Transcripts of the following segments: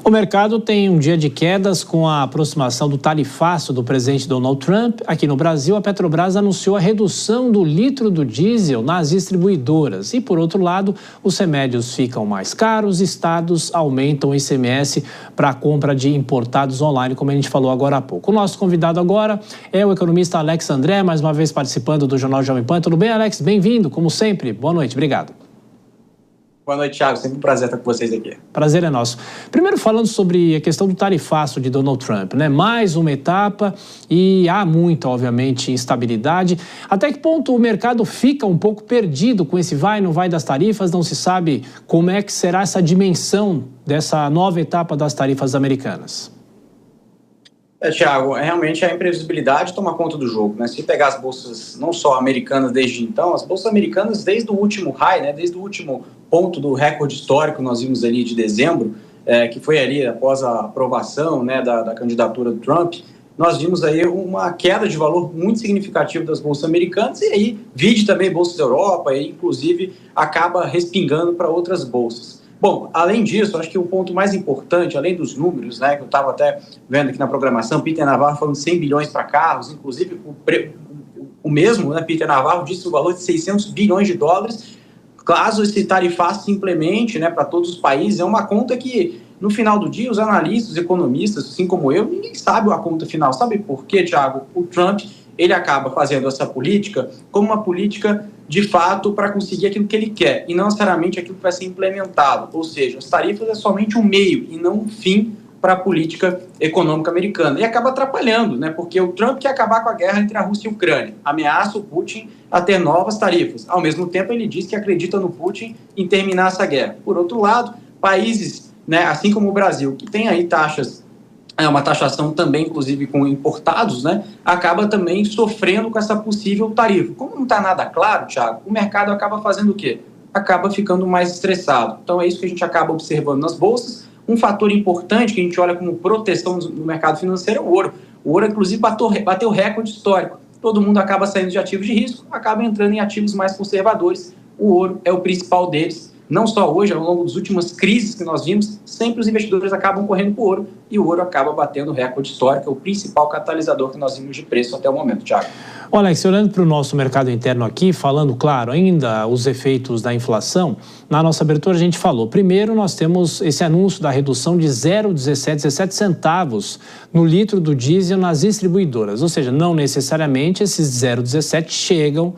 O mercado tem um dia de quedas com a aproximação do tarifaço do presidente Donald Trump. Aqui no Brasil, a Petrobras anunciou a redução do litro do diesel nas distribuidoras. E, por outro lado, os remédios ficam mais caros, estados aumentam o ICMS para a compra de importados online, como a gente falou agora há pouco. O nosso convidado agora é o economista Alex André, mais uma vez participando do Jornal Jovem Pan. Tudo bem, Alex? Bem-vindo, como sempre. Boa noite, obrigado. Boa noite, Thiago. Sempre um prazer estar com vocês aqui. Prazer é nosso. Primeiro, falando sobre a questão do tarifaço de Donald Trump, né? Mais uma etapa e há muita, obviamente, instabilidade. Até que ponto o mercado fica um pouco perdido com esse vai e não vai das tarifas? Não se sabe como é que será essa dimensão dessa nova etapa das tarifas americanas. Thiago, realmente a imprevisibilidade toma conta do jogo, né? Se pegar as bolsas não só americanas desde então, as bolsas americanas desde o último high, né? Desde o último ponto do recorde histórico que nós vimos ali de dezembro, que foi ali após a aprovação, né, da candidatura do Trump, nós vimos aí uma queda de valor muito significativa das bolsas americanas e aí vide também bolsas da Europa e inclusive acaba respingando para outras bolsas. Bom, além disso, acho que o ponto mais importante, além dos números, né, que eu estava até vendo aqui na programação, Peter Navarro falando 100 bilhões para carros, inclusive o mesmo, né, Peter Navarro disse o valor de 600 bilhões de dólares, caso esse tarifaço se implemente, né, para todos os países. É uma conta que, no final do dia, os analistas, os economistas, assim como eu, ninguém sabe a conta final. Sabe por quê, Thiago? O Trump, ele acaba fazendo essa política como uma política de fato para conseguir aquilo que ele quer e não necessariamente aquilo que vai ser implementado. Ou seja, as tarifas é somente um meio e não um fim para a política econômica americana. E acaba atrapalhando, né? Porque o Trump quer acabar com a guerra entre a Rússia e a Ucrânia, ameaça o Putin a ter novas tarifas. Ao mesmo tempo, ele diz que acredita no Putin em terminar essa guerra. Por outro lado, países, né, assim como o Brasil, que tem aí taxas, uma taxação também, inclusive, com importados, né, acaba também sofrendo com essa possível tarifa. Como não está nada claro, Thiago, o mercado acaba fazendo o quê? Acaba ficando mais estressado. Então, é isso que a gente acaba observando nas bolsas. Um fator importante que a gente olha como proteção no mercado financeiro é o ouro. O ouro, inclusive, bateu recorde histórico. Todo mundo acaba saindo de ativos de risco, acaba entrando em ativos mais conservadores. O ouro é o principal deles. Não só hoje, ao longo das últimas crises que nós vimos, sempre os investidores acabam correndo para o ouro e o ouro acaba batendo recorde histórico, é o principal catalisador que nós vimos de preço até o momento, Thiago. Olha, Alex, olhando para o nosso mercado interno aqui, falando, claro, ainda os efeitos da inflação, na nossa abertura a gente falou, primeiro nós temos esse anúncio da redução de 0,17 centavos no litro do diesel nas distribuidoras, ou seja, não necessariamente esses 0,17 chegam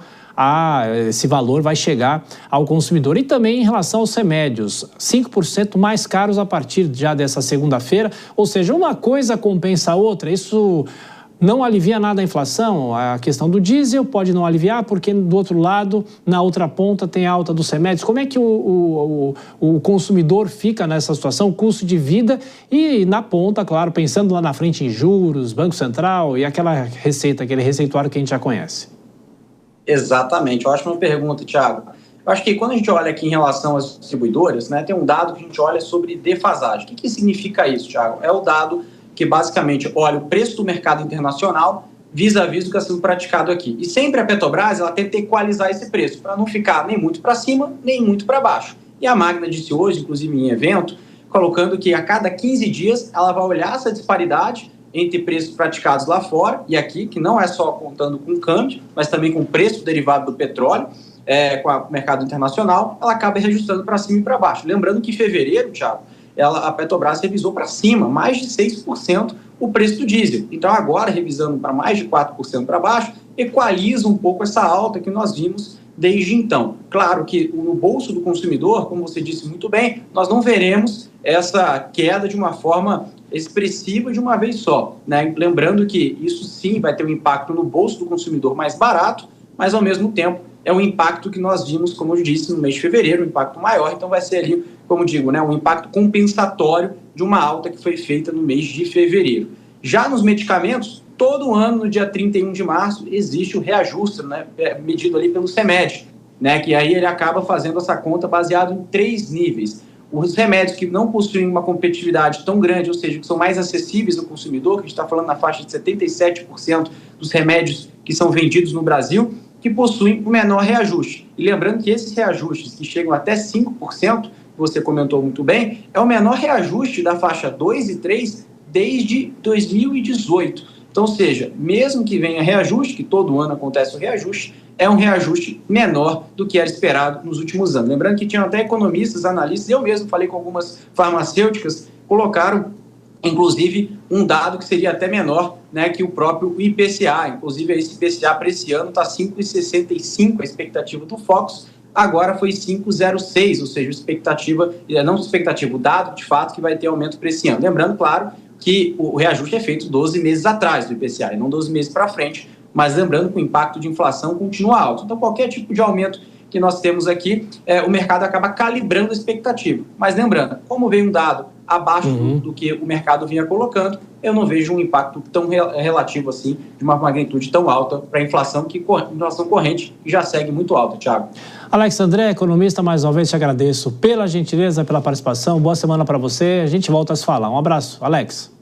esse valor vai chegar ao consumidor. E também em relação aos remédios, 5% mais caros a partir já dessa segunda-feira, ou seja, uma coisa compensa a outra. Isso não alivia nada a inflação. A questão do diesel pode não aliviar, porque do outro lado, na outra ponta, tem a alta dos remédios. Como é que o consumidor fica nessa situação, custo de vida e na ponta, claro, pensando lá na frente em juros, Banco Central e aquela receita, aquele receituário que a gente já conhece? Exatamente, ótima pergunta, Thiago. Eu acho que quando a gente olha aqui em relação às distribuidoras, né, tem um dado que a gente olha sobre defasagem. O que significa isso, Thiago? É o dado que basicamente olha o preço do mercado internacional vis-à-vis do que está sendo praticado aqui. E sempre a Petrobras ela tenta equalizar esse preço, para não ficar nem muito para cima, nem muito para baixo. E a Magna disse hoje, inclusive em evento, colocando que a cada 15 dias ela vai olhar essa disparidade entre preços praticados lá fora e aqui, que não é só contando com câmbio, mas também com o preço derivado do petróleo, com o mercado internacional, ela acaba reajustando para cima e para baixo. Lembrando que em fevereiro, Thiago, a Petrobras revisou para cima, mais de 6% o preço do diesel. Então agora, revisando para mais de 4% para baixo, equaliza um pouco essa alta que nós vimos desde então. Claro que no bolso do consumidor, como você disse muito bem, nós não veremos essa queda de uma forma expressiva de uma vez só, né? Lembrando que isso sim vai ter um impacto no bolso do consumidor mais barato, mas ao mesmo tempo é um impacto que nós vimos, como eu disse, no mês de fevereiro, um impacto maior, então vai ser ali, como digo, né, um impacto compensatório de uma alta que foi feita no mês de fevereiro. Já nos medicamentos, todo ano, no dia 31 de março, existe o reajuste, né, medido ali pelo CMED, né, que aí ele acaba fazendo essa conta baseado em 3 níveis. Os remédios que não possuem uma competitividade tão grande, ou seja, que são mais acessíveis ao consumidor, que a gente está falando na faixa de 77% dos remédios que são vendidos no Brasil, que possuem o menor reajuste. E lembrando que esses reajustes que chegam até 5%, você comentou muito bem, é o menor reajuste da faixa 2 e 3 desde 2018. Então, ou seja, mesmo que venha reajuste, que todo ano acontece o reajuste, é um reajuste menor do que era esperado nos últimos anos. Lembrando que tinham até economistas, analistas, eu mesmo falei com algumas farmacêuticas, colocaram, inclusive, um dado que seria até menor, né, que o próprio IPCA. Inclusive, esse IPCA para esse ano está 5,65, a expectativa do Focus, agora foi 5,06, ou seja, o dado de fato que vai ter aumento para esse ano. Lembrando, claro, que o reajuste é feito 12 meses atrás do IPCA, e não 12 meses para frente, mas lembrando que o impacto de inflação continua alto. Então, qualquer tipo de aumento que nós temos aqui, o mercado acaba calibrando a expectativa. Mas lembrando, como veio um dado abaixo do que o mercado vinha colocando, eu não vejo um impacto tão relativo assim, de uma magnitude tão alta para a inflação, inflação corrente, que já segue muito alta, Thiago. Alex André, economista, mais uma vez te agradeço pela gentileza, pela participação. Boa semana para você. A gente volta a se falar. Um abraço, Alex.